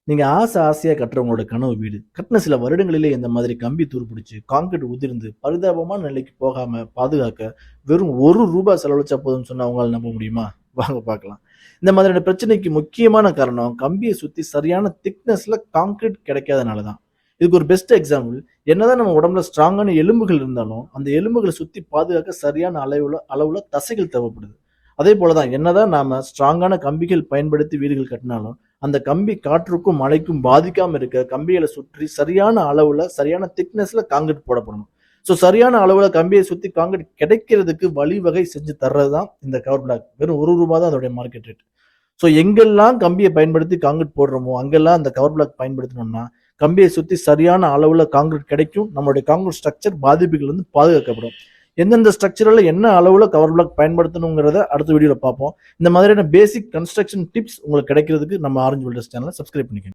நீங்க ஆசையா கட்டுறவங்களோட கனவு வீடு கட்டின சில வருடங்களிலே இந்த மாதிரி கம்பி துருப்பிடிச்சு கான்கிரீட் உதிர்ந்து பரிதாபமான நிலைக்கு போகாம பாதுகாக்க வெறும் ₹1 செலவழிச்சா போதும்னு சொன்னா அவங்களால நம்ப முடியுமா? வாங்க பார்க்கலாம். இந்த மாதிரியான பிரச்சனைக்கு முக்கியமான காரணம் கம்பியை சுத்தி சரியான திக்னஸ்ல கான்கிரீட் கிடைக்காதனால தான். இதுக்கு ஒரு பெஸ்ட் எக்ஸாம்பிள், என்னதான் நம்ம உடம்புல ஸ்ட்ராங்கான எலும்புகள் இருந்தாலும் அந்த எலும்புகளை சுத்தி பாதுகாக்க சரியான அளவுல தசைகள் தேவைப்படுது. அதே போலதான் என்னதான் நாம ஸ்ட்ராங்கான கம்பிகள் பயன்படுத்தி வீடுகள் கட்டினாலும் அந்த கம்பி காற்றுக்கும் மழைக்கும் பாதிக்காம இருக்க கம்பிகளை சுற்றி சரியான அளவுல சரியான திக்னஸ்ல காங்கிரீட் போடப்படணும். ஸோ சரியான அளவுல கம்பியை சுத்தி காங்கிரீட் கிடைக்கிறதுக்கு வழிவகை செஞ்சு தர்றதுதான் இந்த கவர் பிளாக். வெறும் ₹1 தான் அதோடைய மார்க்கெட் ரேட். ஸோ எங்கெல்லாம் கம்பியை பயன்படுத்தி காங்கிரீட் போடுறோமோ அங்கெல்லாம் அந்த கவர் பிளாக் பயன்படுத்தணும்னா கம்பியை சுத்தி சரியான அளவுல காங்கிரீட் கிடைக்கும். நம்மளுடைய காங்கிரீட் ஸ்ட்ரக்சர் பாதிப்புகள் வந்து பாதுகாக்கப்படும். எந்தெந்த ஸ்ட்ரக்சர்ல என்ன அளவுல கவர் பிளாக் பயன்படுத்தணுங்கிறத அடுத்த வீடியோல பார்ப்போம். இந்த மாதிரியான பேசிக் கன்ஸ்ட்ரக்ஷன் டிப்ஸ் உங்களுக்கு கிடைக்கிறதுக்கு நம்ம ஆரஞ்சு பில்டர்ஸ் சேனலை சப்ஸ்கிரைப் பண்ணிக்கோங்க.